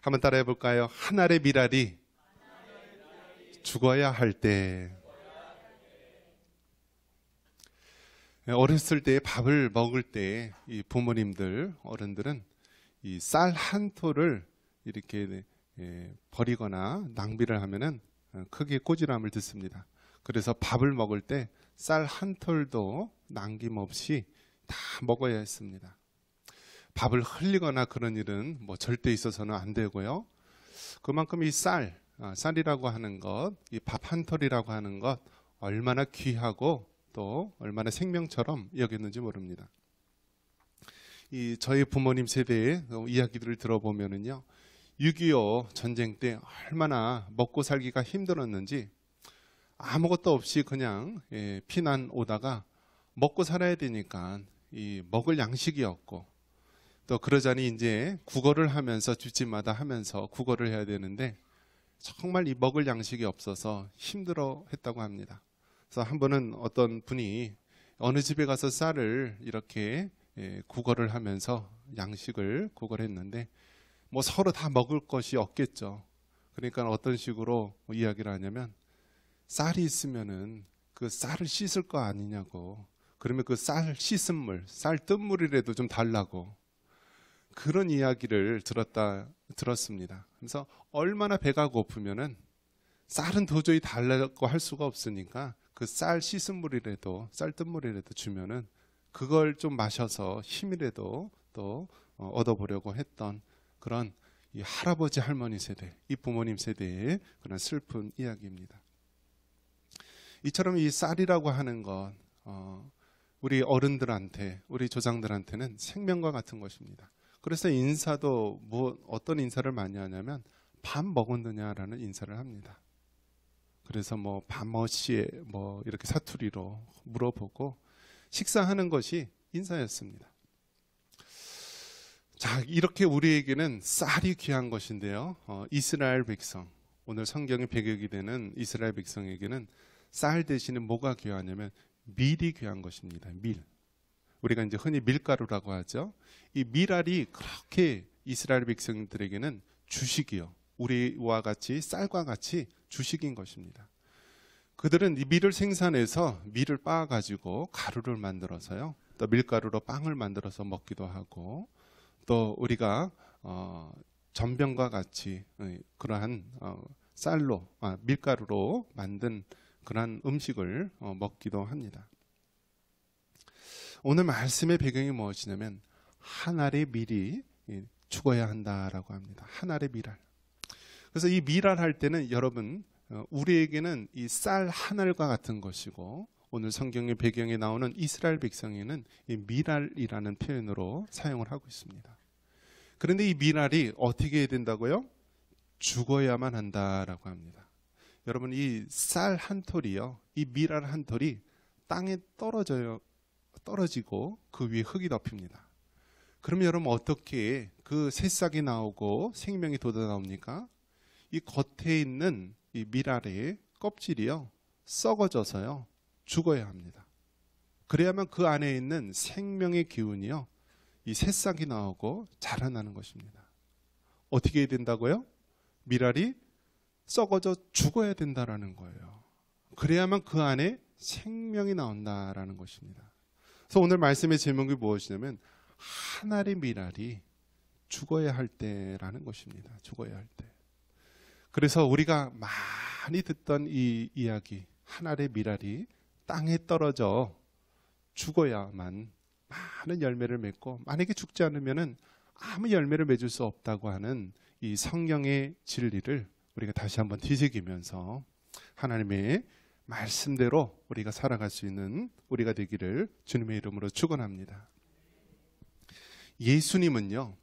한번 따라해 볼까요? 한 알의 밀알이 죽어야 할 때. 어렸을 때 밥을 먹을 때 이 부모님들, 어른들은 이 쌀 한 톨을 이렇게 버리거나 낭비를 하면은 크게 꼬지람을 듣습니다. 그래서 밥을 먹을 때 쌀 한 톨도 남김없이 다 먹어야 했습니다. 밥을 흘리거나 그런 일은 뭐 절대 있어서는 안 되고요. 그만큼 이 쌀이라고 하는 것, 이 밥 한 톨이라고 하는 것 얼마나 귀하고 또 얼마나 생명처럼 여겼는지 모릅니다. 이 저희 부모님 세대의 이야기들을 들어보면은요, 6.25 전쟁 때 얼마나 먹고 살기가 힘들었는지 아무것도 없이 그냥 피난 오다가 먹고 살아야 되니까 이 먹을 양식이 없고 또 그러자니 이제 구걸을 하면서 집집마다 하면서 구걸을 해야 되는데 정말 이 먹을 양식이 없어서 힘들어 했다고 합니다. 그래서 한 번은 어떤 분이 어느 집에 가서 쌀을 이렇게 구걸을 하면서 양식을 구걸했는데 뭐 서로 다 먹을 것이 없겠죠. 그러니까 어떤 식으로 이야기를 하냐면 쌀이 있으면은 그 쌀을 씻을 거 아니냐고. 그러면 그 쌀 씻은 물, 쌀 뜬 물이라도 좀 달라고. 그런 이야기를 들었습니다. 그래서 얼마나 배가 고프면은 쌀은 도저히 달라고 할 수가 없으니까 그 쌀 씻은 물이라도, 쌀 뜬 물이라도 주면은 그걸 좀 마셔서 힘이라도 또 얻어보려고 했던 그런 이 할아버지 할머니 세대, 이 부모님 세대의 그런 슬픈 이야기입니다. 이처럼 이 쌀이라고 하는 것, 우리 어른들한테, 우리 조상들한테는 생명과 같은 것입니다. 그래서 인사도 어떤 인사를 많이 하냐면 밥 먹었느냐라는 인사를 합니다. 그래서 뭐 밥 뭐시에 뭐 이렇게 사투리로 물어보고 식사하는 것이 인사였습니다. 자, 이렇게 우리에게는 쌀이 귀한 것인데요. 이스라엘 백성, 오늘 성경의 배경이 되는 이스라엘 백성에게는 쌀 대신에 뭐가 귀하냐면 밀이 귀한 것입니다. 밀. 우리가 이제 흔히 밀가루라고 하죠. 이 밀알이 그렇게 이스라엘 백성들에게는 주식이요. 우리와 같이 쌀과 같이 주식인 것입니다. 그들은 이 밀을 생산해서 밀을 빻아가지고 가루를 만들어서요. 또 밀가루로 빵을 만들어서 먹기도 하고 또 우리가 전병과 같이 그러한 밀가루로 만든 그러한 음식을 먹기도 합니다. 오늘 말씀의 배경이 무엇이냐면 한 알의 밀이 죽어야 한다라고 합니다. 한 알의 밀알. 그래서 이 밀알 할 때는 여러분 우리에게는 이 쌀 한 알과 같은 것이고 오늘 성경의 배경에 나오는 이스라엘 백성에는 이 밀알이라는 표현으로 사용을 하고 있습니다. 그런데 이 밀알이 어떻게 해야 된다고요? 죽어야만 한다라고 합니다. 여러분 이 쌀 한 톨이요, 이 밀알 한 톨이 땅에 떨어지고 그 위에 흙이 덮입니다. 그러면 여러분 어떻게 그 새싹이 나오고 생명이 돋아나옵니까? 이 겉에 있는 이 밀알의 껍질이요 썩어져서요 죽어야 합니다. 그래야만 그 안에 있는 생명의 기운이요 이 새싹이 나오고 자라나는 것입니다. 어떻게 해야 된다고요? 밀알이 썩어져 죽어야 된다라는 거예요. 그래야만 그 안에 생명이 나온다라는 것입니다. 그래서 오늘 말씀의 제목이 무엇이냐면 한 알의 밀알이 죽어야 할 때라는 것입니다. 죽어야 할 때. 그래서 우리가 많이 듣던 이 이야기, 한 알의 밀알이 땅에 떨어져 죽어야만 많은 열매를 맺고 만약에 죽지 않으면은 아무 열매를 맺을 수 없다고 하는 이 성경의 진리를 우리가 다시 한번 뒤새기면서 하나님의 말씀대로 우리가 살아갈 수 있는 우리가 되기를 주님의 이름으로 축원합니다. 예수님은요,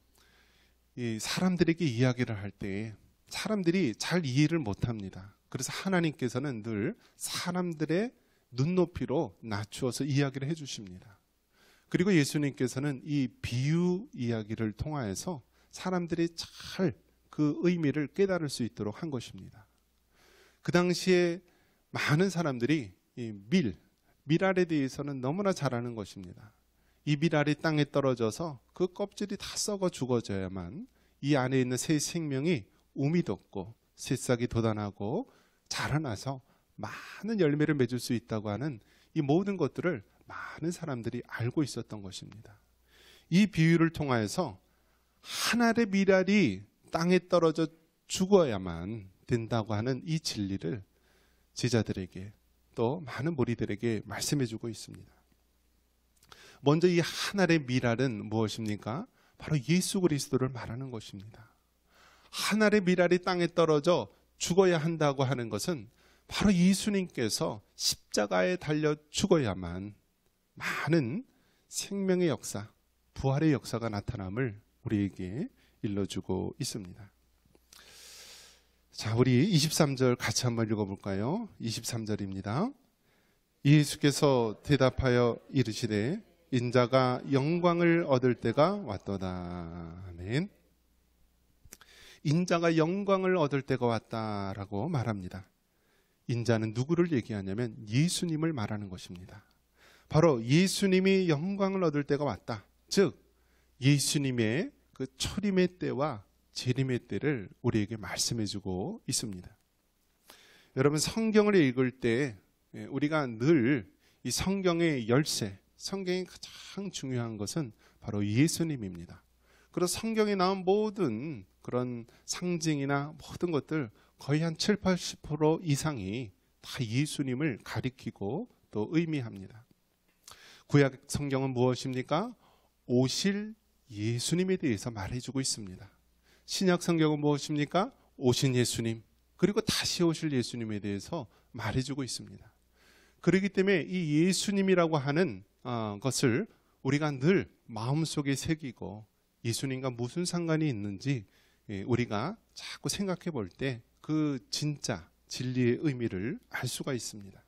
이 사람들에게 이야기를 할 때 사람들이 잘 이해를 못합니다. 그래서 하나님께서는 늘 사람들의 눈높이로 낮추어서 이야기를 해주십니다. 그리고 예수님께서는 이 비유 이야기를 통하여서 사람들이 잘 그 의미를 깨달을 수 있도록 한 것입니다. 그 당시에 많은 사람들이 이 밀알에 대해서는 너무나 잘 아는 것입니다. 이 밀알이 땅에 떨어져서 그 껍질이 다 썩어 죽어져야만 이 안에 있는 새 생명이 우미 돋고 새싹이 돋아나고 자라나서 많은 열매를 맺을 수 있다고 하는 이 모든 것들을 많은 사람들이 알고 있었던 것입니다. 이 비유를 통하여서 한 알의 밀알이 땅에 떨어져 죽어야만 된다고 하는 이 진리를 제자들에게 또 많은 무리들에게 말씀해 주고 있습니다. 먼저 이 한 알의 밀알은 무엇입니까? 바로 예수 그리스도를 말하는 것입니다. 한 알의 밀알이 땅에 떨어져 죽어야 한다고 하는 것은 바로 예수님께서 십자가에 달려 죽어야만 많은 생명의 역사, 부활의 역사가 나타남을 우리에게 일러주고 있습니다. 자, 우리 23절 같이 한번 읽어볼까요? 23절입니다. 예수께서 대답하여 이르시되 인자가 영광을 얻을 때가 왔도다. 아멘. 인자가 영광을 얻을 때가 왔다라고 말합니다. 인자는 누구를 얘기하냐면 예수님을 말하는 것입니다. 바로 예수님이 영광을 얻을 때가 왔다. 즉 예수님의 그 초림의 때와 재림의 때를 우리에게 말씀해주고 있습니다. 여러분, 성경을 읽을 때 우리가 늘 이 성경의 열쇠, 성경이 가장 중요한 것은 바로 예수님입니다. 그래서 성경에 나온 모든 그런 상징이나 모든 것들 거의 한 7, 80% 이상이 다 예수님을 가리키고 또 의미합니다. 구약 성경은 무엇입니까? 오실 예수님에 대해서 말해주고 있습니다. 신약 성경은 무엇입니까? 오신 예수님, 그리고 다시 오실 예수님에 대해서 말해주고 있습니다. 그렇기 때문에 이 예수님이라고 하는 것을 우리가 늘 마음속에 새기고 예수님과 무슨 상관이 있는지 우리가 자꾸 생각해 볼 때 그 진짜 진리의 의미를 알 수가 있습니다.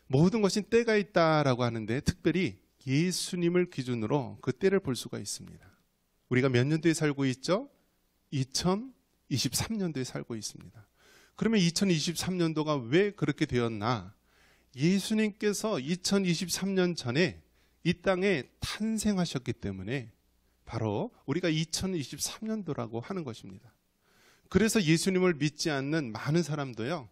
모든 것이 때가 있다라고 하는데 특별히 예수님을 기준으로 그 때를 볼 수가 있습니다. 우리가 몇 년도에 살고 있죠? 2023년도에 살고 있습니다. 그러면 2023년도가 왜 그렇게 되었나? 예수님께서 2023년 전에 이 땅에 탄생하셨기 때문에 바로 우리가 2023년도라고 하는 것입니다. 그래서 예수님을 믿지 않는 많은 사람도요,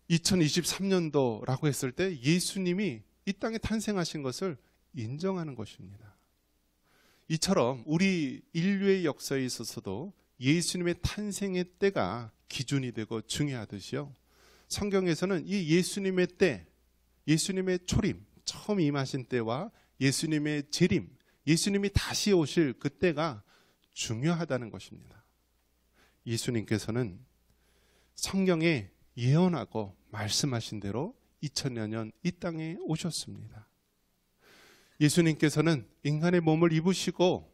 2023년도라고 했을 때 예수님이 이 땅에 탄생하신 것을 인정하는 것입니다. 이처럼 우리 인류의 역사에 있어서도 예수님의 탄생의 때가 기준이 되고 중요하듯이요, 성경에서는 이 예수님의 때, 예수님의 초림, 처음 임하신 때와 예수님의 재림, 예수님이 다시 오실 그 때가 중요하다는 것입니다. 예수님께서는 성경에 예언하고 말씀하신 대로 2000여 년 이 땅에 오셨습니다. 예수님께서는 인간의 몸을 입으시고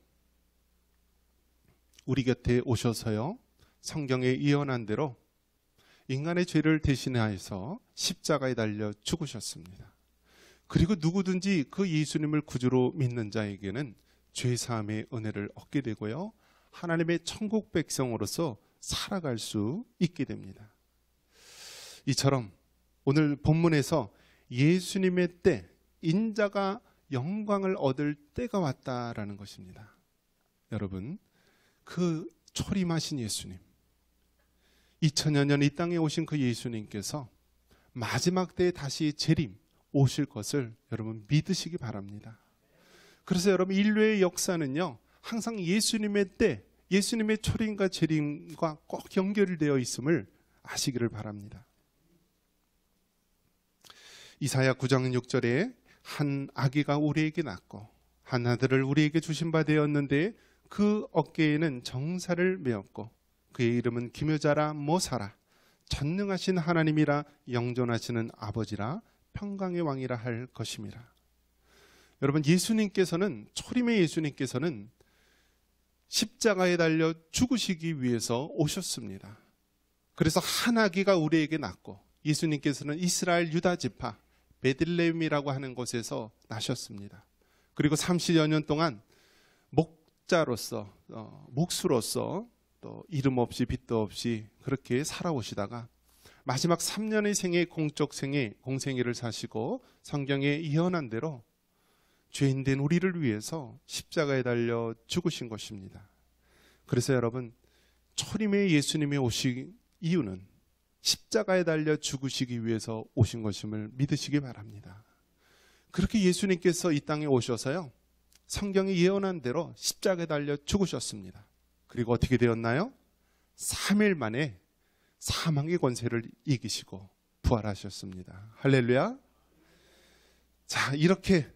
우리 곁에 오셔서요, 성경에 예언한 대로 인간의 죄를 대신하여서 십자가에 달려 죽으셨습니다. 그리고 누구든지 그 예수님을 구주로 믿는 자에게는 죄사함의 은혜를 얻게 되고요, 하나님의 천국 백성으로서 살아갈 수 있게 됩니다. 이처럼 오늘 본문에서 예수님의 때, 인자가 영광을 얻을 때가 왔다라는 것입니다. 여러분, 그 초림하신 예수님, 2000여 년 이 땅에 오신 그 예수님께서 마지막 때에 다시 재림 오실 것을 여러분 믿으시기 바랍니다. 그래서 여러분, 인류의 역사는요, 항상 예수님의 때, 예수님의 초림과 재림과 꼭 연결되어 있음을 아시기를 바랍니다. 이사야 9장 6절에 한 아기가 우리에게 낳고 한 아들을 우리에게 주신 바 되었는데 그 어깨에는 정사를 메었고 그의 이름은 기묘자라 모사라 전능하신 하나님이라 영존하시는 아버지라 평강의 왕이라 할 것임이라. 여러분, 예수님께서는, 초림의 예수님께서는 십자가에 달려 죽으시기 위해서 오셨습니다. 그래서 한 아기가 우리에게 낳고 예수님께서는 이스라엘 유다 지파 베들레헴이라고 하는 곳에서 나셨습니다. 그리고 30여 년 동안 목자로서, 목수로서 또 이름 없이 빚도 없이 그렇게 살아오시다가 마지막 3년의 생애, 공적 생애, 공생애를 사시고 성경에 예언한 대로 죄인된 우리를 위해서 십자가에 달려 죽으신 것입니다. 그래서 여러분, 초림의 예수님이 오신 이유는 십자가에 달려 죽으시기 위해서 오신 것임을 믿으시기 바랍니다. 그렇게 예수님께서 이 땅에 오셔서요, 성경이 예언한 대로 십자가에 달려 죽으셨습니다. 그리고 어떻게 되었나요? 3일 만에 사망의 권세를 이기시고 부활하셨습니다. 할렐루야. 자, 이렇게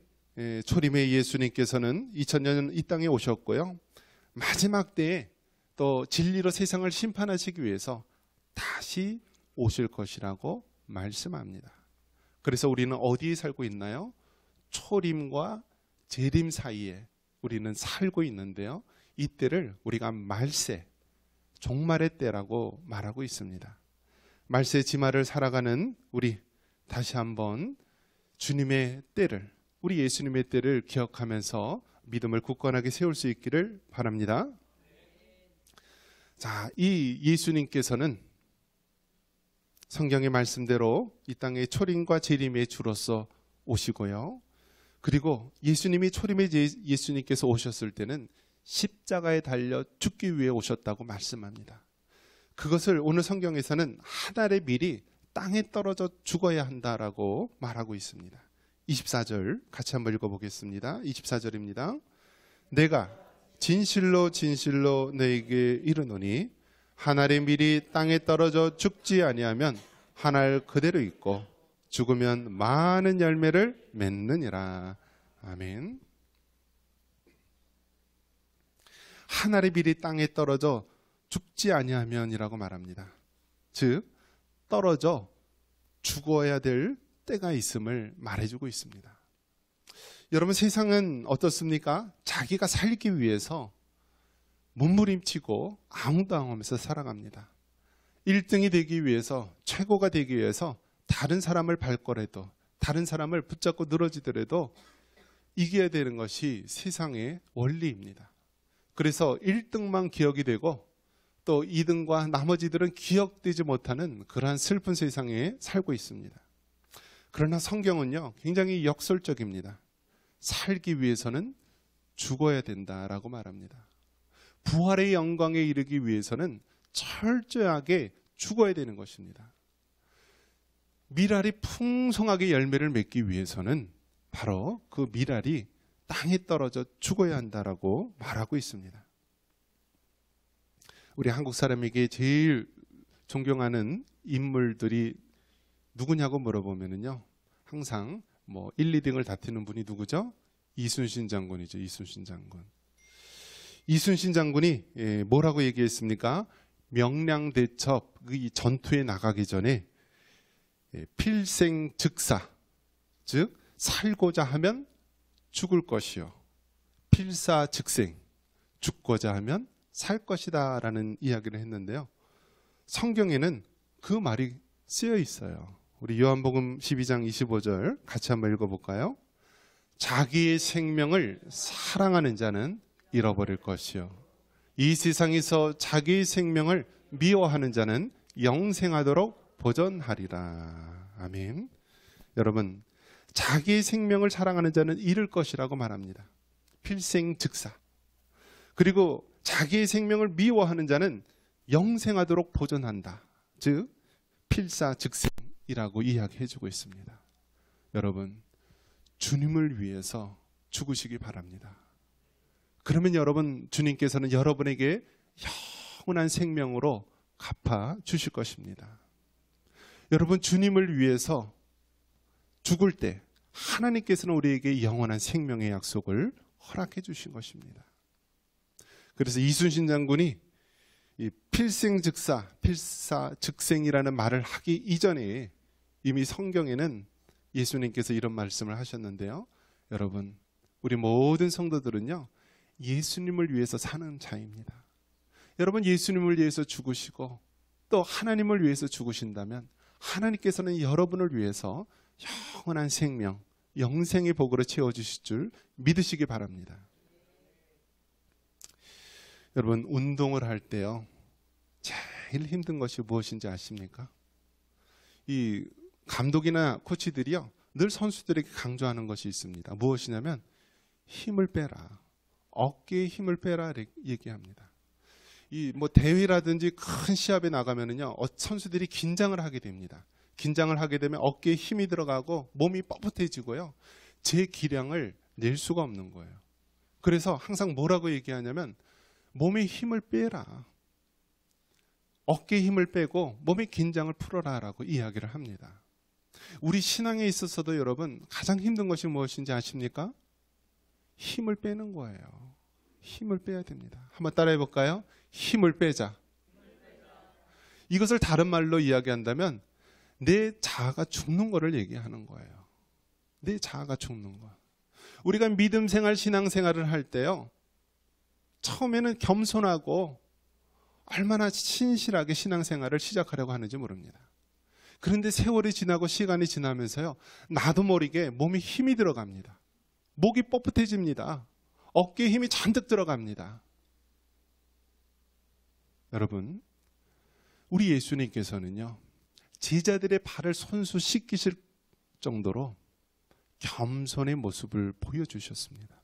초림의 예수님께서는 2000년 이 땅에 오셨고요, 마지막 때에 또 진리로 세상을 심판하시기 위해서 다시 오실 것이라고 말씀합니다. 그래서 우리는 어디에 살고 있나요? 초림과 재림 사이에 우리는 살고 있는데요, 이때를 우리가 말세, 종말의 때라고 말하고 있습니다. 말세 지말을 살아가는 우리, 다시 한번 주님의 때를, 우리 예수님의 때를 기억하면서 믿음을 굳건하게 세울 수 있기를 바랍니다. 자, 이 예수님께서는 성경의 말씀대로 이 땅에 초림과 재림의 주로서 오시고요, 그리고 예수님이 초림의 예수님께서 오셨을 때는 십자가에 달려 죽기 위해 오셨다고 말씀합니다. 그것을 오늘 성경에서는 하늘의 밀이 땅에 떨어져 죽어야 한다라고 말하고 있습니다. 24절 같이 한번 읽어보겠습니다. 24절입니다. 내가 진실로 진실로 너에게 이르노니 하늘의 밀이 땅에 떨어져 죽지 아니하면 하늘 그대로 있고 죽으면 많은 열매를 맺느니라. 아멘. 하늘의 밀이 땅에 떨어져 죽지 아니하면이라고 말합니다. 즉 떨어져 죽어야 될 때가 있음을 말해주고 있습니다. 여러분, 세상은 어떻습니까? 자기가 살기 위해서 몸부림치고 앙당하면서 살아갑니다. 1등이 되기 위해서, 최고가 되기 위해서 다른 사람을 밟거라도, 다른 사람을 붙잡고 늘어지더라도 이겨야 되는 것이 세상의 원리입니다. 그래서 1등만 기억이 되고 또 2등과 나머지들은 기억되지 못하는 그러한 슬픈 세상에 살고 있습니다. 그러나 성경은요, 굉장히 역설적입니다. 살기 위해서는 죽어야 된다라고 말합니다. 부활의 영광에 이르기 위해서는 철저하게 죽어야 되는 것입니다. 밀알이 풍성하게 열매를 맺기 위해서는 바로 그 밀알이 땅에 떨어져 죽어야 한다라고 말하고 있습니다. 우리 한국 사람에게 제일 존경하는 인물들이 누구냐고 물어보면은요, 항상 1, 2등을 다투는 분이 누구죠? 이순신 장군이죠. 이순신 장군. 이순신 장군이 뭐라고 얘기했습니까? 명량대첩 이 전투에 나가기 전에 필생즉사, 즉 살고자 하면 죽을 것이요, 필사즉생, 죽고자 하면 살 것이다 라는 이야기를 했는데요, 성경에는 그 말이 쓰여 있어요. 우리 요한복음 12장 25절 같이 한번 읽어볼까요? 자기의 생명을 사랑하는 자는 잃어버릴 것이요, 이 세상에서 자기의 생명을 미워하는 자는 영생하도록 보존하리라. 아멘. 여러분, 자기의 생명을 사랑하는 자는 잃을 것이라고 말합니다. 필생즉사. 그리고 자기의 생명을 미워하는 자는 영생하도록 보존한다. 즉 필사즉생이라고 이야기해주고 있습니다. 여러분, 주님을 위해서 죽으시기 바랍니다. 그러면 여러분, 주님께서는 여러분에게 영원한 생명으로 갚아 주실 것입니다. 여러분, 주님을 위해서 죽을 때 하나님께서는 우리에게 영원한 생명의 약속을 허락해 주신 것입니다. 그래서 이순신 장군이 이 필생즉사, 필사즉생이라는 말을 하기 이전에 이미 성경에는 예수님께서 이런 말씀을 하셨는데요, 여러분, 우리 모든 성도들은요, 예수님을 위해서 사는 자입니다. 여러분, 예수님을 위해서 죽으시고 또 하나님을 위해서 죽으신다면 하나님께서는 여러분을 위해서 영원한 생명, 영생의 복으로 채워주실 줄 믿으시기 바랍니다. 여러분, 운동을 할 때요, 제일 힘든 것이 무엇인지 아십니까? 이 감독이나 코치들이요, 늘 선수들에게 강조하는 것이 있습니다. 무엇이냐면 힘을 빼라. 어깨에 힘을 빼라 얘기합니다. 이 뭐 대회라든지 큰 시합에 나가면은요, 선수들이 긴장을 하게 됩니다. 긴장을 하게 되면 어깨에 힘이 들어가고 몸이 뻣뻣해지고요. 제 기량을 낼 수가 없는 거예요. 그래서 항상 뭐라고 얘기하냐면 몸에 힘을 빼라. 어깨에 힘을 빼고 몸의 긴장을 풀어라라고 이야기를 합니다. 우리 신앙에 있어서도 여러분 가장 힘든 것이 무엇인지 아십니까? 힘을 빼는 거예요. 힘을 빼야 됩니다. 한번 따라해 볼까요? 힘을 빼자. 이것을 다른 말로 이야기한다면 내 자아가 죽는 거를 얘기하는 거예요. 내 자아가 죽는 거. 우리가 믿음 생활, 신앙 생활을 할 때요, 처음에는 겸손하고 얼마나 신실하게 신앙 생활을 시작하려고 하는지 모릅니다. 그런데 세월이 지나고 시간이 지나면서요, 나도 모르게 몸에 힘이 들어갑니다. 목이 뻣뻣해집니다. 어깨에 힘이 잔뜩 들어갑니다. 여러분, 우리 예수님께서는요, 제자들의 발을 손수 씻기실 정도로 겸손의 모습을 보여주셨습니다.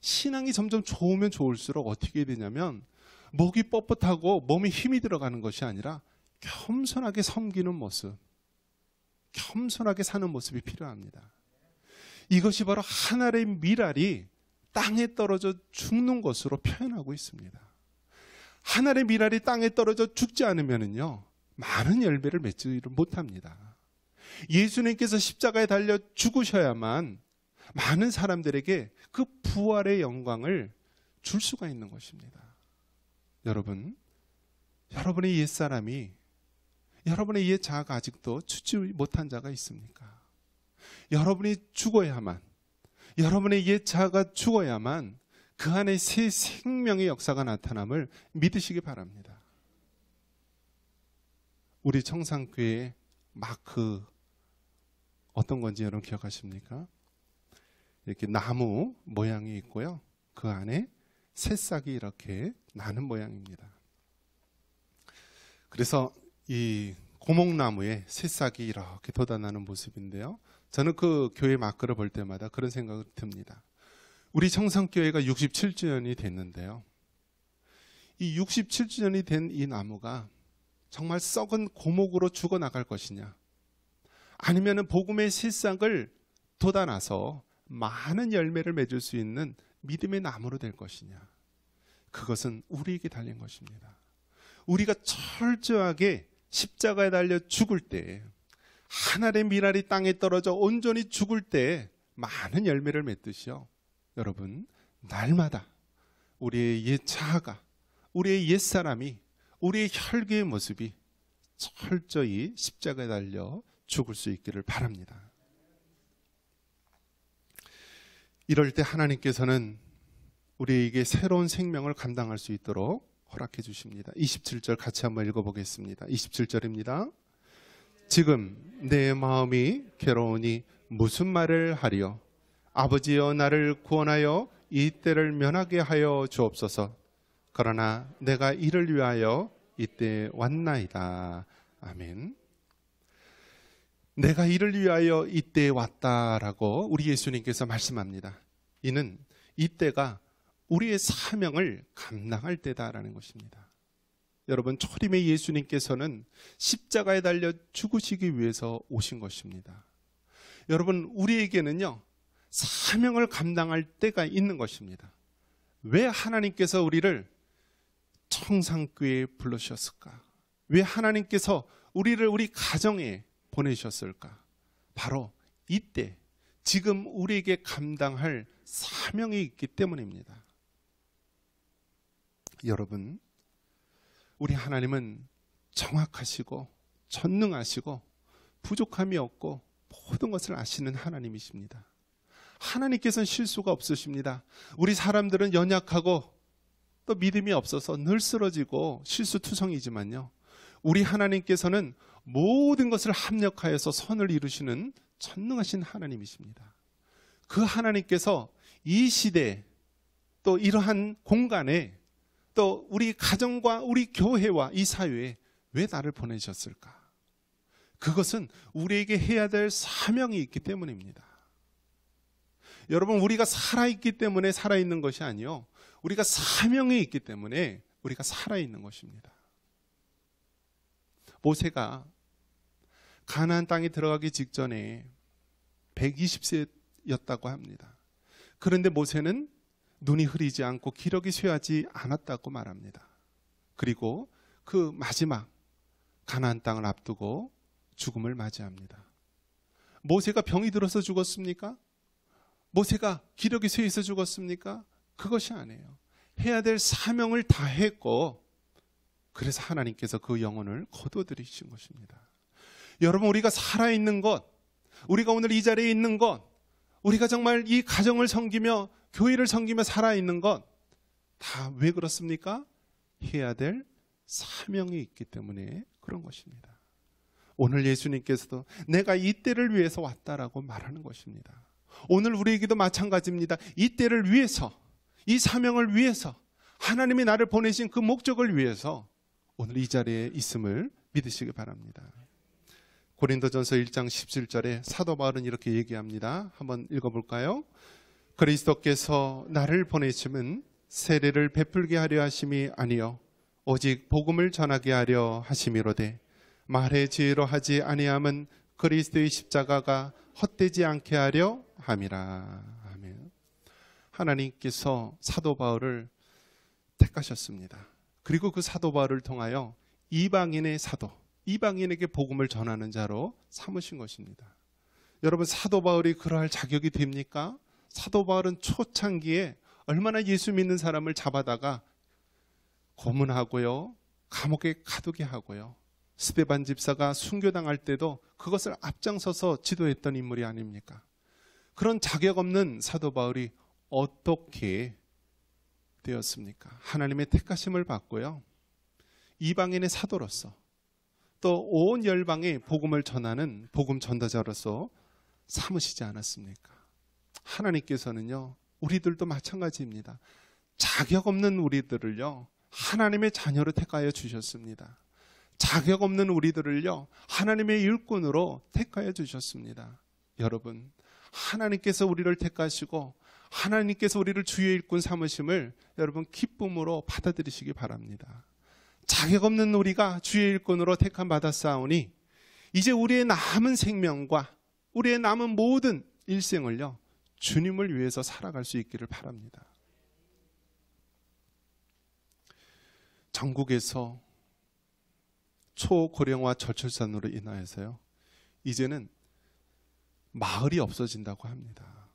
신앙이 점점 좋으면 좋을수록 어떻게 되냐면 목이 뻣뻣하고 몸에 힘이 들어가는 것이 아니라 겸손하게 섬기는 모습, 겸손하게 사는 모습이 필요합니다. 이것이 바로 하늘의 밀알이 땅에 떨어져 죽는 것으로 표현하고 있습니다. 하늘의 밀알이 땅에 떨어져 죽지 않으면요, 많은 열매를 맺지를 못합니다. 예수님께서 십자가에 달려 죽으셔야만 많은 사람들에게 그 부활의 영광을 줄 수가 있는 것입니다. 여러분, 여러분의 옛사람이, 여러분의 옛 자아가 아직도 죽지 못한 자가 있습니까? 여러분이 죽어야만, 여러분의 옛 자아가 죽어야만 그 안에 새 생명의 역사가 나타남을 믿으시기 바랍니다. 우리 청산교회의 마크 어떤 건지 여러분 기억하십니까? 이렇게 나무 모양이 있고요, 그 안에 새싹이 이렇게 나는 모양입니다. 그래서 이 고목나무에 새싹이 이렇게 돋아나는 모습인데요, 저는 그 교회 마크를 볼 때마다 그런 생각이 듭니다. 우리 청산교회가 67주년이 됐는데요, 이 67주년이 된 이 나무가 정말 썩은 고목으로 죽어나갈 것이냐, 아니면 복음의 새싹을 돋아나서 많은 열매를 맺을 수 있는 믿음의 나무로 될 것이냐, 그것은 우리에게 달린 것입니다. 우리가 철저하게 십자가에 달려 죽을 때, 하늘의 밀알이 땅에 떨어져 온전히 죽을 때 많은 열매를 맺듯이요, 여러분, 날마다 우리의 옛 자아가, 우리의 옛 사람이, 우리의 혈기의 모습이 철저히 십자가에 달려 죽을 수 있기를 바랍니다. 이럴 때 하나님께서는 우리에게 새로운 생명을 감당할 수 있도록 허락해 주십니다. 27절 같이 한번 읽어보겠습니다. 27절입니다. 지금 내 마음이 괴로우니 무슨 말을 하리요? 아버지여, 나를 구원하여 이 때를 면하게 하여 주옵소서. 그러나 내가 이를 위하여 이때 왔나이다. 아멘. 내가 이를 위하여 이때에 왔다라고 우리 예수님께서 말씀합니다. 이는 이때가 우리의 사명을 감당할 때다라는 것입니다. 여러분, 초림의 예수님께서는 십자가에 달려 죽으시기 위해서 오신 것입니다. 여러분, 우리에게는요, 사명을 감당할 때가 있는 것입니다. 왜 하나님께서 우리를 청산교회에 부르셨을까? 왜 하나님께서 우리를 우리 가정에 보내셨을까? 바로 이때, 지금 우리에게 감당할 사명이 있기 때문입니다. 여러분, 우리 하나님은 정확하시고 전능하시고 부족함이 없고 모든 것을 아시는 하나님이십니다. 하나님께서는 실수가 없으십니다. 우리 사람들은 연약하고 또 믿음이 없어서 늘 쓰러지고 실수투성이지만요, 우리 하나님께서는 모든 것을 합력하여서 선을 이루시는 전능하신 하나님이십니다. 그 하나님께서 이 시대, 또 이러한 공간에, 또 우리 가정과 우리 교회와 이 사회에 왜 나를 보내셨을까? 그것은 우리에게 해야 될 사명이 있기 때문입니다. 여러분, 우리가 살아있기 때문에 살아있는 것이 아니요, 우리가 사명이 있기 때문에 우리가 살아있는 것입니다. 모세가 가나안 땅에 들어가기 직전에 120세였다고 합니다. 그런데 모세는 눈이 흐리지 않고 기력이 쇠하지 않았다고 말합니다. 그리고 그 마지막 가나안 땅을 앞두고 죽음을 맞이합니다. 모세가 병이 들어서 죽었습니까? 모세가 기력이 쇠해서 죽었습니까? 그것이 아니에요. 해야 될 사명을 다 했고, 그래서 하나님께서 그 영혼을 거둬들이신 것입니다. 여러분, 우리가 살아있는 것, 우리가 오늘 이 자리에 있는 것, 우리가 정말 이 가정을 섬기며 교회를 섬기며 살아있는 것, 다 왜 그렇습니까? 해야 될 사명이 있기 때문에 그런 것입니다. 오늘 예수님께서도 내가 이 때를 위해서 왔다라고 말하는 것입니다. 오늘 우리에게도 마찬가지입니다. 이 때를 위해서, 이 사명을 위해서, 하나님이 나를 보내신 그 목적을 위해서 오늘 이 자리에 있음을 믿으시기 바랍니다. 고린도전서 1장 17절에 사도 바울은 이렇게 얘기합니다. 한번 읽어볼까요? 그리스도께서 나를 보내심은 세례를 베풀게 하려 하심이 아니요 오직 복음을 전하게 하려 하심이로되 말의 지혜로 하지 아니함은 그리스도의 십자가가 헛되지 않게 하려 함이라. 아멘. 하나님께서 사도 바울을 택하셨습니다. 그리고 그 사도 바울을 통하여 이방인의 사도, 이방인에게 복음을 전하는 자로 삼으신 것입니다. 여러분, 사도 바울이 그러할 자격이 됩니까? 사도 바울은 초창기에 얼마나 예수 믿는 사람을 잡아다가 고문하고요, 감옥에 가두게 하고요, 스데반 집사가 순교당할 때도 그것을 앞장서서 지도했던 인물이 아닙니까? 그런 자격 없는 사도 바울이 어떻게 되었습니까? 하나님의 택하심을 받고요, 이방인의 사도로서 또 온 열방에 복음을 전하는 복음 전도자로서 삼으시지 않았습니까? 하나님께서는요, 우리들도 마찬가지입니다. 자격 없는 우리들을요, 하나님의 자녀로 택하여 주셨습니다. 자격 없는 우리들을요, 하나님의 일꾼으로 택하여 주셨습니다. 여러분, 하나님께서 우리를 택하시고 하나님께서 우리를 주의 일꾼 삼으심을 여러분 기쁨으로 받아들이시기 바랍니다. 자격 없는 우리가 주의 일꾼으로 택함 받았사오니 이제 우리의 남은 생명과 우리의 남은 모든 일생을요, 주님을 위해서 살아갈 수 있기를 바랍니다. 전국에서 초고령화 저출산으로 인하여서요, 이제는 마을이 없어진다고 합니다.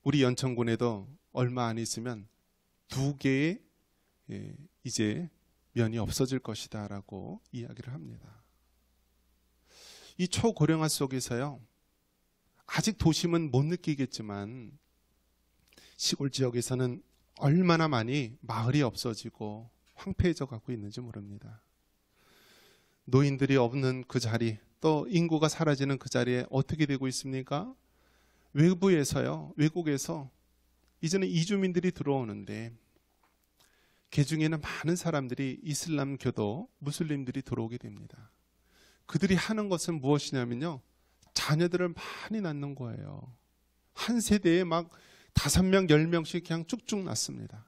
우리 연천군에도 얼마 안 있으면 2개의 이제 면이 없어질 것이다 라고 이야기를 합니다. 이 초고령화 속에서요, 아직 도심은 못 느끼겠지만 시골 지역에서는 얼마나 많이 마을이 없어지고 황폐해져 가고 있는지 모릅니다. 노인들이 없는 그 자리, 또 인구가 사라지는 그 자리에 어떻게 되고 있습니까? 외국에서 이제는 이주민들이 들어오는데 그 중에는 많은 사람들이 이슬람교도 무슬림들이 들어오게 됩니다. 그들이 하는 것은 무엇이냐면요, 자녀들을 많이 낳는 거예요. 한 세대에 막 5명, 10명씩 그냥 쭉쭉 낳습니다.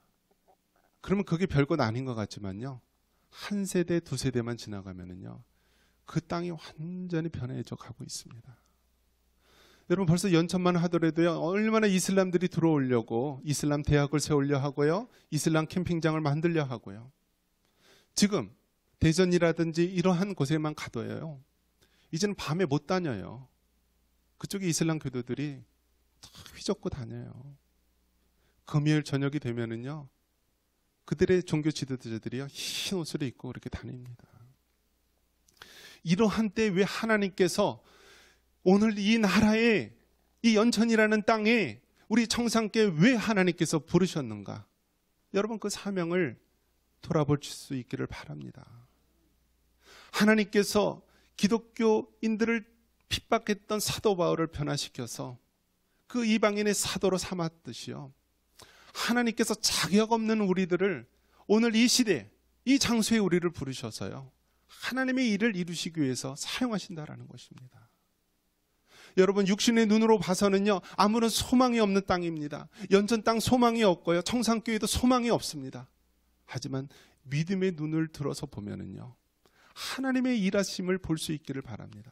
그러면 그게 별것 아닌 것 같지만요, 한 세대, 2세대만 지나가면은요, 그 땅이 완전히 변해져 가고 있습니다. 여러분, 벌써 연천만 하더라도요, 얼마나 이슬람들이 들어오려고 이슬람 대학을 세우려 하고요, 이슬람 캠핑장을 만들려 하고요. 지금 대전이라든지 이러한 곳에만 가도요, 이제는 밤에 못 다녀요. 그쪽에 이슬람 교도들이 다 휘젓고 다녀요. 금요일 저녁이 되면은요, 그들의 종교 지도자들이요, 흰 옷을 입고 그렇게 다닙니다. 이러한 때 왜 하나님께서 오늘 이 나라에, 이 연천이라는 땅에 우리 청산께 왜 하나님께서 부르셨는가? 여러분, 그 사명을 돌아볼 수 있기를 바랍니다. 하나님께서 기독교인들을 핍박했던 사도 바울을 변화시켜서 그 이방인의 사도로 삼았듯이요, 하나님께서 자격 없는 우리들을 오늘 이 시대, 이 장소에 우리를 부르셔서요, 하나님의 일을 이루시기 위해서 사용하신다라는 것입니다. 여러분, 육신의 눈으로 봐서는요, 아무런 소망이 없는 땅입니다. 연전 땅 소망이 없고요, 청산교회도 소망이 없습니다. 하지만 믿음의 눈을 들어서 보면은요, 하나님의 일하심을 볼 수 있기를 바랍니다.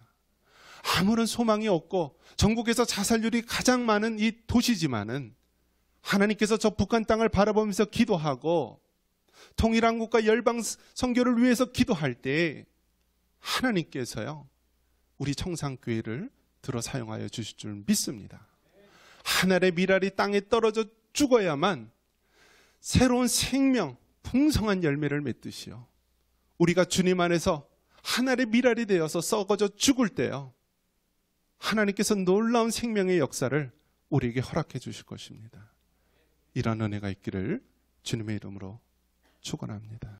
아무런 소망이 없고 전국에서 자살률이 가장 많은 이 도시지만은 하나님께서 저 북한 땅을 바라보면서 기도하고 통일한국과 열방 선교를 위해서 기도할 때 하나님께서요, 우리 청산교회를 들어 사용하여 주실 줄 믿습니다. 하늘의 밀알이 땅에 떨어져 죽어야만 새로운 생명, 풍성한 열매를 맺듯이요, 우리가 주님 안에서 하늘의 밀알이 되어서 썩어져 죽을 때요, 하나님께서 놀라운 생명의 역사를 우리에게 허락해 주실 것입니다. 이런 은혜가 있기를 주님의 이름으로 축원합니다.